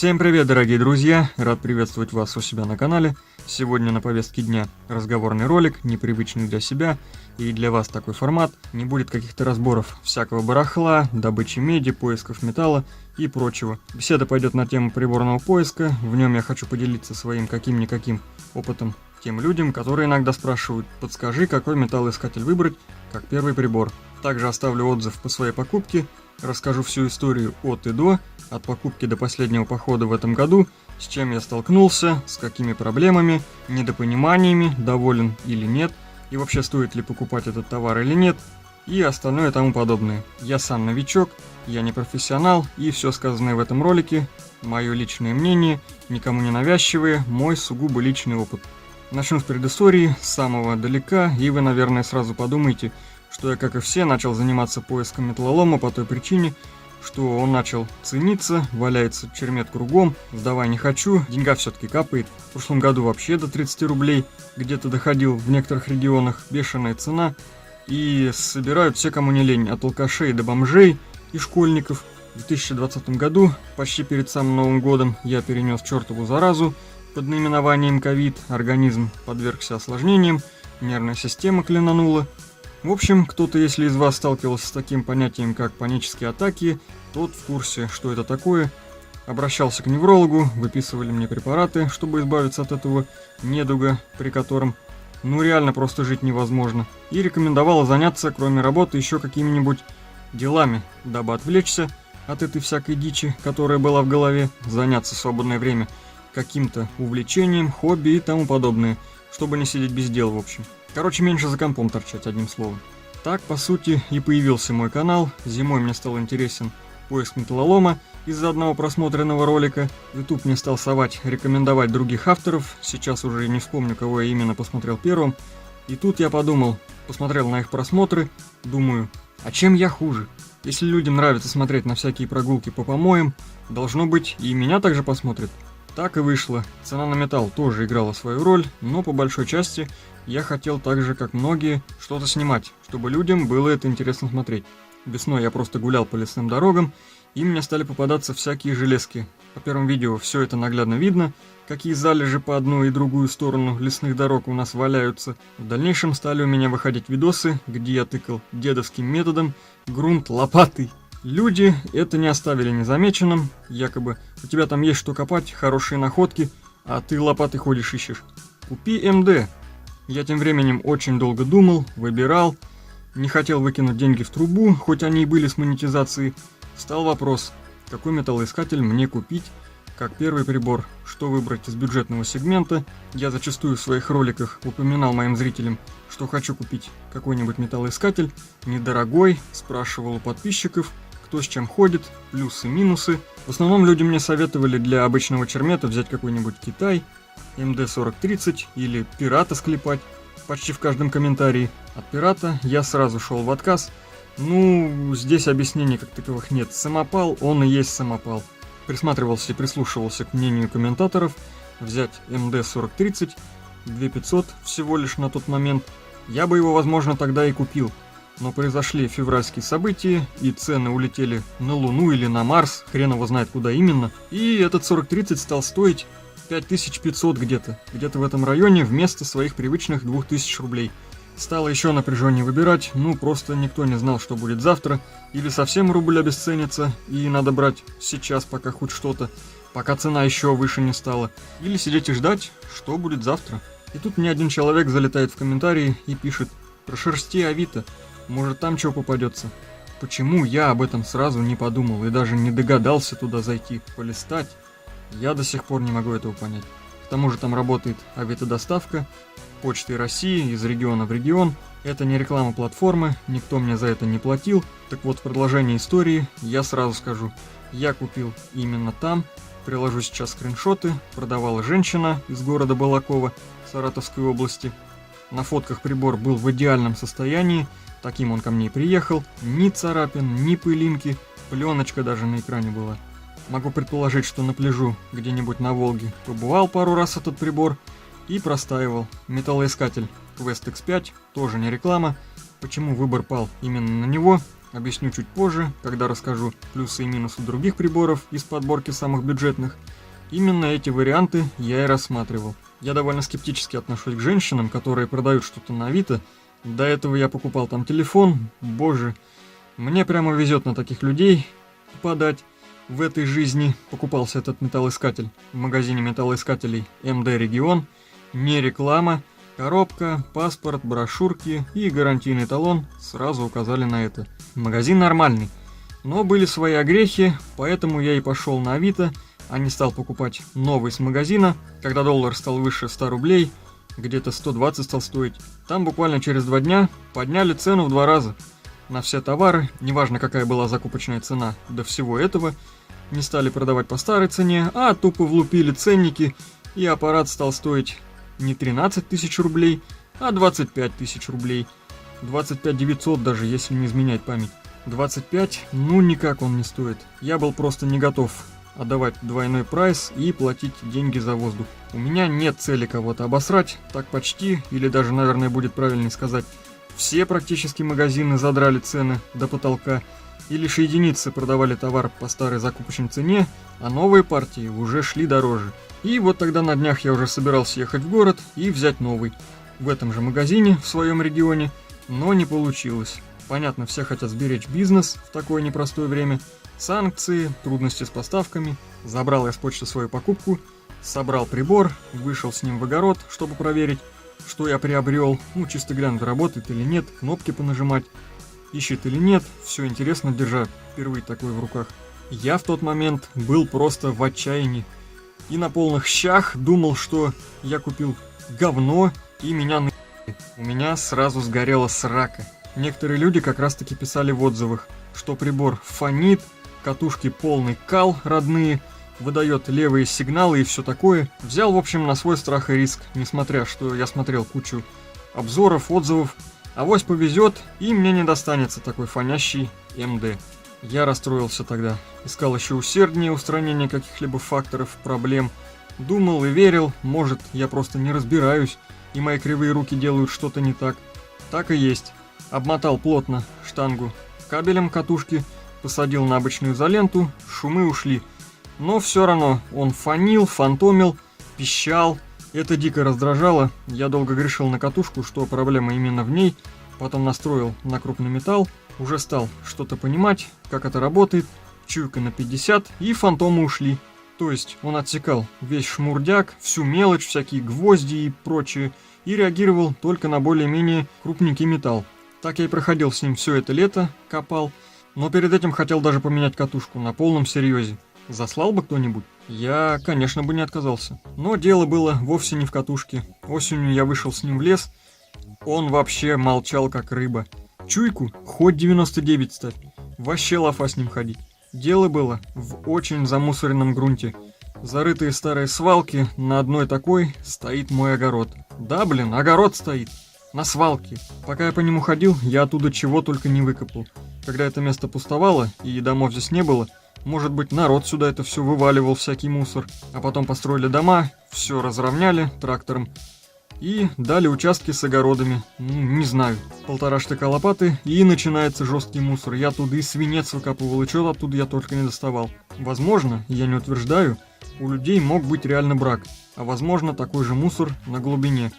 Всем привет, дорогие друзья! Рад приветствовать вас у себя на канале. Сегодня на повестке дня разговорный ролик, непривычный для себя и для вас такой формат. Не будет каких-то разборов всякого барахла, добычи меди, поисков металла и прочего. Беседа пойдет на тему приборного поиска. В нем я хочу поделиться своим каким-никаким опытом тем людям, которые иногда спрашивают: подскажи, какой металлоискатель выбрать как первый прибор. Также оставлю отзыв по своей покупке, расскажу всю историю от и до, от покупки до последнего похода в этом году, с чем я столкнулся, с какими проблемами, недопониманиями, доволен или нет, и вообще стоит ли покупать этот товар или нет, и остальное тому подобное. Я сам новичок, я не профессионал, и все сказанное в этом ролике – мое личное мнение, никому не навязчивое, мой сугубо личный опыт. Начну с предыстории, с самого далека, и вы, наверное, сразу подумаете, что я, как и все, начал заниматься поиском металлолома по той причине, что он начал цениться, валяется чермет кругом, сдавай не хочу, деньга все-таки капает. В прошлом году вообще до 30 рублей, где-то доходил в некоторых регионах, бешеная цена. И собирают все, кому не лень, от алкашей до бомжей и школьников. В 2020 году, почти перед самым Новым годом, я перенес чертову заразу под наименованием ковид, организм подвергся осложнениям, нервная система клянанула. В общем, кто-то, если из вас сталкивался с таким понятием, как панические атаки, тот в курсе, что это такое. Обращался к неврологу, выписывали мне препараты, чтобы избавиться от этого недуга, при котором, реально просто жить невозможно. И рекомендовала заняться, кроме работы, еще какими-нибудь делами, дабы отвлечься от этой всякой дичи, которая была в голове, заняться в свободное время каким-то увлечением, хобби и тому подобное, чтобы не сидеть без дела, в общем. Короче, меньше за компом торчать, одним словом. Так, по сути, и появился мой канал. Зимой мне стал интересен поиск металлолома из-за одного просмотренного ролика. YouTube мне стал совать, рекомендовать других авторов. Сейчас уже не вспомню, кого я именно посмотрел первым. И тут я подумал, посмотрел на их просмотры, думаю, а чем я хуже? Если людям нравится смотреть на всякие прогулки по помоям, должно быть, и меня также посмотрят. Так и вышло. Цена на металл тоже играла свою роль, но по большой части я хотел так же, как многие, что-то снимать, чтобы людям было это интересно смотреть. Весной я просто гулял по лесным дорогам, и мне стали попадаться всякие железки. По первым видео все это наглядно видно, какие залежи по одну и другую сторону лесных дорог у нас валяются. В дальнейшем стали у меня выходить видосы, где я тыкал дедовским методом грунт лопатой. Люди это не оставили незамеченным, якобы у тебя там есть что копать, хорошие находки, а ты лопатой ходишь ищешь. Купи МД. Я тем временем очень долго думал, выбирал, не хотел выкинуть деньги в трубу, хоть они и были с монетизацией. Стал вопрос, какой металлоискатель мне купить, как первый прибор, что выбрать из бюджетного сегмента. Я зачастую в своих роликах упоминал моим зрителям, что хочу купить какой-нибудь металлоискатель, недорогой, спрашивал у подписчиков, кто с чем ходит, плюсы, минусы. В основном люди мне советовали для обычного чермета взять какой-нибудь Китай, МД-4030 или пирата склепать, почти в каждом комментарии. От пирата я сразу шел в отказ. Здесь объяснений как таковых нет. Самопал, он и есть самопал. Присматривался и прислушивался к мнению комментаторов. Взять МД-4030, 2500 всего лишь на тот момент. Я бы его, возможно, тогда и купил. Но произошли февральские события, и цены улетели на Луну или на Марс, хрен его знает куда именно. И этот 4030 стал стоить 5500 где-то в этом районе, вместо своих привычных 2000 рублей. Стало еще напряженнее выбирать, просто никто не знал, что будет завтра, или совсем рубль обесценится, и надо брать сейчас пока хоть что-то, пока цена еще выше не стала, или сидеть и ждать, что будет завтра. И тут мне один человек залетает в комментарии и пишет: прошерсти Авито, может там чего попадется. Почему я об этом сразу не подумал и даже не догадался туда зайти, полистать? Я до сих пор не могу этого понять. К тому же там работает авиадоставка, Почтой России из региона в регион. Это не реклама платформы, никто мне за это не платил. Так вот, в продолжении истории я сразу скажу. Я купил именно там. Приложу сейчас скриншоты. Продавала женщина из города Балакова, Саратовской области. На фотках прибор был в идеальном состоянии. Таким он ко мне и приехал. Ни царапин, ни пылинки. Пленочка даже на экране была. Могу предположить, что на пляжу где-нибудь на Волге побывал пару раз этот прибор и простаивал. Металлоискатель Quest X5, тоже не реклама. Почему выбор пал именно на него? объясню чуть позже, когда расскажу плюсы и минусы других приборов из подборки самых бюджетных. Именно эти варианты я и рассматривал. Я довольно скептически отношусь к женщинам, которые продают что-то на Авито. До этого я покупал там телефон, боже, мне прямо везет на таких людей попадать. В этой жизни покупался этот металлоискатель в магазине металлоискателей МД Регион. Не реклама, коробка, паспорт, брошюрки и гарантийный талон сразу указали на это. Магазин нормальный, но были свои огрехи, поэтому я и пошел на Авито, а не стал покупать новый с магазина, когда доллар стал выше 100 рублей, где-то 120 стал стоить. Там буквально через 2 дня подняли цену в 2 раза. На все товары, неважно какая была закупочная цена до всего этого, не стали продавать по старой цене, а тупо влупили ценники, и аппарат стал стоить не 13 тысяч рублей, а 25 тысяч рублей. 25 900 даже, если не изменять память. 25, ну никак он не стоит. Я был просто не готов отдавать двойной прайс и платить деньги за воздух. У меня нет цели кого-то обосрать, так почти, или даже, наверное, будет правильнее сказать, все практически магазины задрали цены до потолка, и лишь единицы продавали товар по старой закупочной цене, а новые партии уже шли дороже. И вот тогда на днях я уже собирался ехать в город и взять новый. В этом же магазине, в своем регионе, но не получилось. Понятно, все хотят сберечь бизнес в такое непростое время. Санкции, трудности с поставками. Забрал я с почты свою покупку, собрал прибор, вышел с ним в огород, чтобы проверить, что я приобрел, чисто глянуть, работает или нет, кнопки понажимать, ищет или нет, все интересно, держа впервые такое в руках. Я в тот момент был просто в отчаянии и на полных щах думал, что я купил говно и меня на***ли. У меня сразу сгорела срака. Некоторые люди как раз таки писали в отзывах, что прибор фонит, катушки полный кал родные, выдает левые сигналы и все такое. Взял, в общем, на свой страх и риск, несмотря, что я смотрел кучу обзоров, отзывов. Авось повезет, и мне не достанется такой фонящий МД. Я расстроился тогда. Искал еще усерднее устранение каких-либо факторов, проблем. Думал и верил, может, я просто не разбираюсь, и мои кривые руки делают что-то не так. Так и есть. Обмотал плотно штангу кабелем катушки, посадил на обычную изоленту, шумы ушли. Но все равно он фонил, фантомил, пищал. Это дико раздражало. Я долго грешил на катушку, что проблема именно в ней. Потом настроил на крупный металл. Уже стал что-то понимать, как это работает. Чуйка на 50, и фантомы ушли. То есть он отсекал весь шмурдяк, всю мелочь, всякие гвозди и прочее, и реагировал только на более-менее крупненький металл. Так я и проходил с ним все это лето, копал. Но перед этим хотел даже поменять катушку на полном серьезе. Заслал бы кто-нибудь? Я, конечно, бы не отказался. Но дело было вовсе не в катушке. Осенью я вышел с ним в лес. Он вообще молчал, как рыба. Чуйку хоть 99 ставь. Вообще лафа с ним ходить. Дело было в очень замусоренном грунте. Зарытые старые свалки, на одной такой стоит мой огород. Да, блин, огород стоит. На свалке. Пока я по нему ходил, я оттуда чего только не выкопал. Когда это место пустовало и домов здесь не было, может быть, народ сюда это все вываливал, всякий мусор. А потом построили дома, все разровняли трактором и дали участки с огородами. Не знаю, 1,5 штыка лопаты, и начинается жесткий мусор. Я оттуда и свинец выкапывал, и что оттуда я только не доставал. Возможно, я не утверждаю, у людей мог быть реально брак, а возможно, такой же мусор на глубине.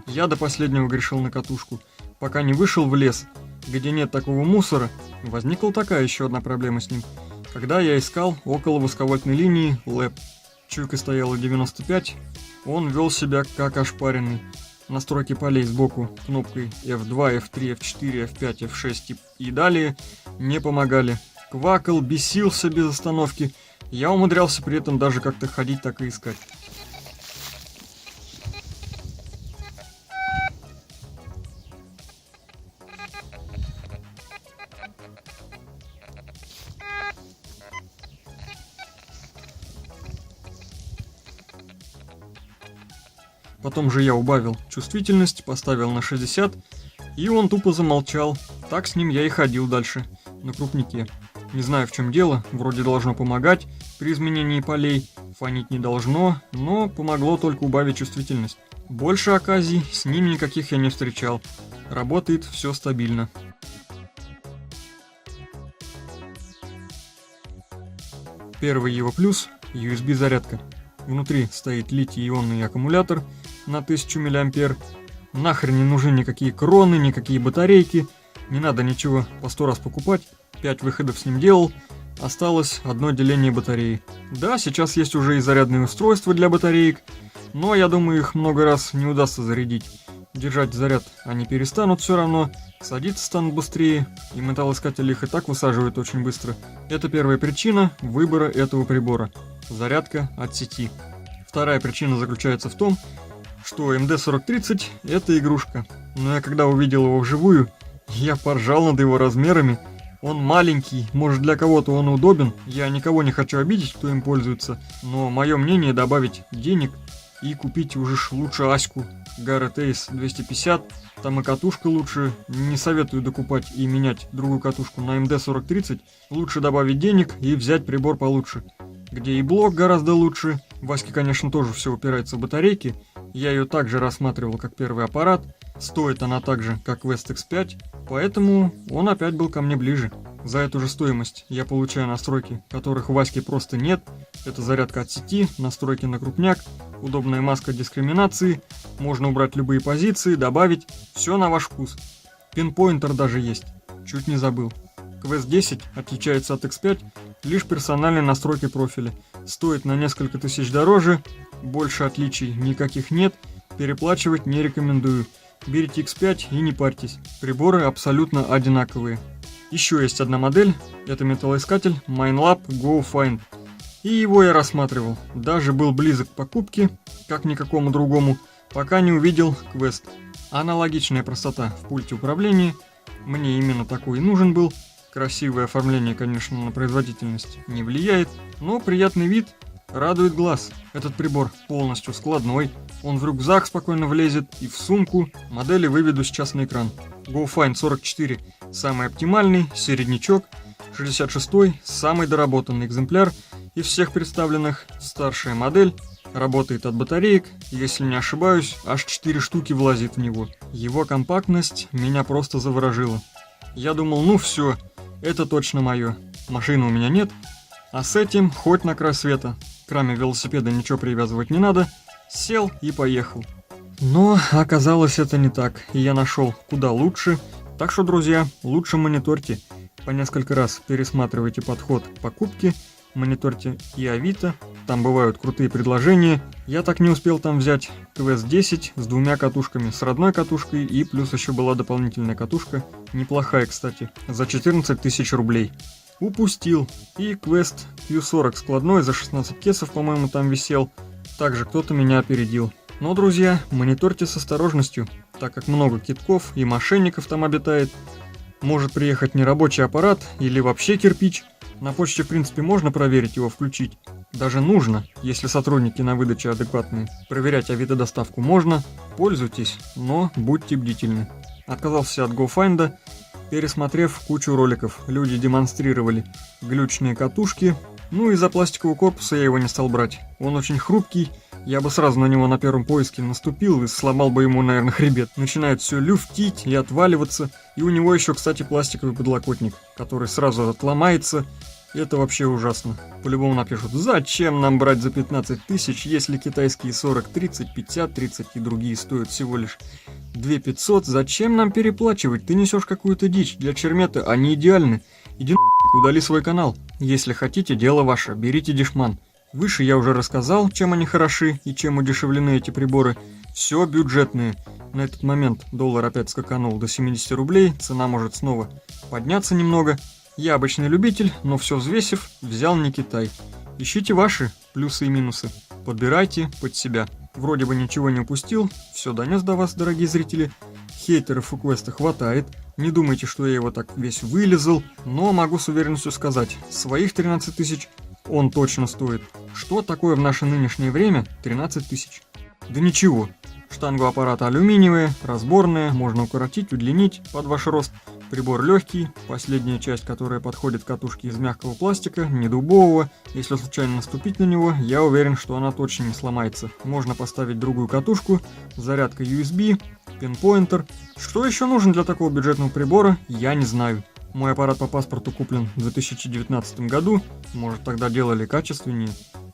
Я до последнего грешил на катушку, пока не вышел в лес, где нет такого мусора. Возникла такая еще одна проблема с ним. Когда я искал около высоковольтной линии ЛЭП, чуйка стояла 95, он вел себя как ошпаренный. Настройки полей сбоку кнопкой F2, F3, F4, F5, F6 и далее не помогали. Квакал, бесился без остановки. Я умудрялся при этом даже как-то ходить, так и искать. Потом же я убавил чувствительность, поставил на 60, и он тупо замолчал. Так с ним я и ходил дальше, на крупнике. Не знаю, в чем дело, вроде должно помогать при изменении полей, фонить не должно, но помогло только убавить чувствительность. Больше оказий с ним никаких я не встречал. Работает все стабильно. Первый его плюс – USB зарядка. Внутри стоит литий-ионный аккумулятор на 1000 мА. Нахрен не нужны никакие кроны, никакие батарейки. Не надо ничего по 100 раз покупать. 5 выходов с ним делал. Осталось одно деление батареи. Да, сейчас есть уже и зарядные устройства для батареек, но я думаю, их много раз не удастся зарядить. Держать заряд они перестанут все равно, садиться станут быстрее, и металлоискатели их и так высаживают очень быстро. Это первая причина выбора этого прибора. Зарядка от сети. Вторая причина заключается в том, что MD4030 это игрушка. Но я когда увидел его вживую, я поржал над его размерами. Он маленький, может для кого-то он удобен, я никого не хочу обидеть, кто им пользуется, но мое мнение добавить денег и купить уже лучше Аську Garrett Ace 250, там и катушка лучше, не советую докупать и менять другую катушку на MD4030, лучше добавить денег и взять прибор получше, где и блок гораздо лучше, в Аське, конечно, тоже все упирается в батарейки, я ее также рассматривал как первый аппарат, стоит она так же, как Quest X5, поэтому он опять был ко мне ближе. За эту же стоимость я получаю настройки, которых в Аське просто нет. Это зарядка от сети, настройки на крупняк, удобная маска дискриминации, можно убрать любые позиции, добавить, все на ваш вкус. Пинпоинтер даже есть, чуть не забыл. Quest 10 отличается от X5 лишь персональной настройкой профиля. Стоит на несколько тысяч дороже, больше отличий никаких нет, переплачивать не рекомендую. Берите X5 и не парьтесь, приборы абсолютно одинаковые. Еще есть одна модель, это металлоискатель Minelab GoFind. И его я рассматривал, даже был близок к покупке, как никакому другому, пока не увидел Quest. Аналогичная простота в пульте управления, мне именно такой и нужен был. Красивое оформление, конечно, на производительность не влияет, но приятный вид радует глаз. Этот прибор полностью складной, он в рюкзак спокойно влезет и в сумку. Модели выведу сейчас на экран. GoFind 44 самый оптимальный, середнячок, 66 самый доработанный экземпляр. Из всех представленных старшая модель, работает от батареек, если не ошибаюсь, аж 4 штуки влазит в него. Его компактность меня просто заворожила. Я думал, ну все, это точно мое. Машины у меня нет, а с этим хоть на край света. Кроме велосипеда ничего привязывать не надо, сел и поехал. Но оказалось это не так, и я нашел куда лучше. Так что, друзья, лучше мониторьте. По несколько раз пересматривайте подход к покупке, мониторьте и Авито, там бывают крутые предложения. Я так не успел там взять Quest 10 с двумя катушками, с родной катушкой и плюс еще была дополнительная катушка, неплохая, кстати, за 14 тысяч рублей. Упустил. И Quest Q40 складной за 16 кесов, по-моему, там висел. Также кто-то меня опередил. Но, друзья, мониторьте с осторожностью, так как много кидков и мошенников там обитает. Может приехать нерабочий аппарат или вообще кирпич. На почте, в принципе, можно проверить его, включить. Даже нужно, если сотрудники на выдаче адекватные. Проверять авито-доставку можно, пользуйтесь, но будьте бдительны. Отказался от GoFind, пересмотрев кучу роликов. Люди демонстрировали глючные катушки. Ну, из-за пластикового корпуса я его не стал брать. Он очень хрупкий. Я бы сразу на него на первом поиске наступил и сломал бы ему, наверное, хребет. Начинает все люфтить и отваливаться. И у него еще, кстати, пластиковый подлокотник, который сразу отломается. Это вообще ужасно. По-любому напишут, зачем нам брать за 15 тысяч, если китайские 40, 30, 50, 30 и другие стоят всего лишь 2500. Зачем нам переплачивать? Ты несешь какую-то дичь. Для чермета они идеальны. Иди нахуй, удали свой канал. Если хотите, дело ваше, берите дешман. Выше я уже рассказал, чем они хороши и чем удешевлены эти приборы. Все бюджетные. На этот момент доллар опять скаканул до 70 рублей, цена может снова подняться немного. Я обычный любитель, но все взвесив, взял не Китай. Ищите ваши плюсы и минусы. Подбирайте под себя. Вроде бы ничего не упустил, все донес до вас, дорогие зрители. Хейтеров у Квеста хватает. Не думайте, что я его так весь вылезал, но могу с уверенностью сказать, своих 13 тысяч он точно стоит. Что такое в наше нынешнее время 13 тысяч? Да ничего. Штанга аппарата алюминиевая, разборная, можно укоротить, удлинить под ваш рост. Прибор легкий, последняя часть, которая подходит к катушке из мягкого пластика, не дубового. Если случайно наступить на него, я уверен, что она точно не сломается. Можно поставить другую катушку, зарядка USB, пинпоинтер. Что еще нужно для такого бюджетного прибора, я не знаю. Мой аппарат по паспорту куплен в 2019 году, может, тогда делали качественнее,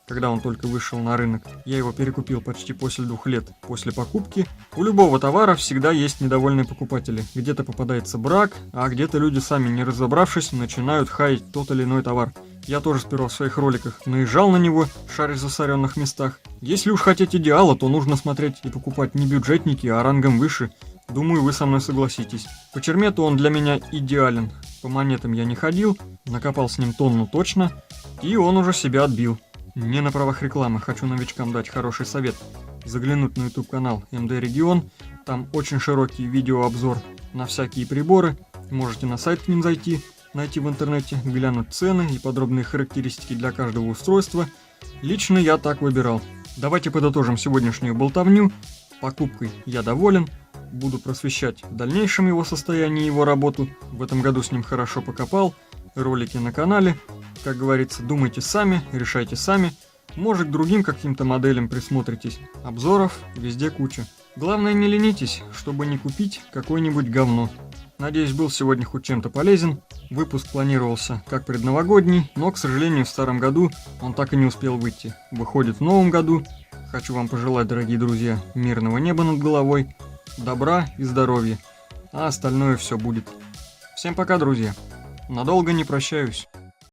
когда он только вышел на рынок. Я его перекупил почти после 2 лет после покупки. У любого товара всегда есть недовольные покупатели. Где-то попадается брак, а где-то люди сами, не разобравшись, начинают хаять тот или иной товар. Я тоже сперва в своих роликах наезжал на него, шаря в засоренных местах. Если уж хотеть идеала, то нужно смотреть и покупать не бюджетники, а рангом выше. Думаю, вы со мной согласитесь. По чермету он для меня идеален. По монетам я не ходил, накопал с ним тонну точно, и он уже себя отбил. Не на правах рекламы, хочу новичкам дать хороший совет. Заглянуть на YouTube канал MD Регион, там очень широкий видеообзор на всякие приборы. Можете на сайт к ним зайти, найти в интернете, глянуть цены и подробные характеристики для каждого устройства. Лично я так выбирал. Давайте подытожим сегодняшнюю болтовню. Покупкой я доволен. Буду просвещать в дальнейшем его состояние и его работу. В этом году с ним хорошо покопал. Ролики на канале. Как говорится, думайте сами, решайте сами. Может, к другим каким-то моделям присмотритесь. Обзоров везде куча. Главное, не ленитесь, чтобы не купить какое-нибудь говно. Надеюсь, был сегодня хоть чем-то полезен. Выпуск планировался как предновогодний, но, к сожалению, в старом году он так и не успел выйти. Выходит в новом году. Хочу вам пожелать, дорогие друзья, мирного неба над головой, добра и здоровья, а остальное все будет. Всем пока, друзья. Надолго не прощаюсь.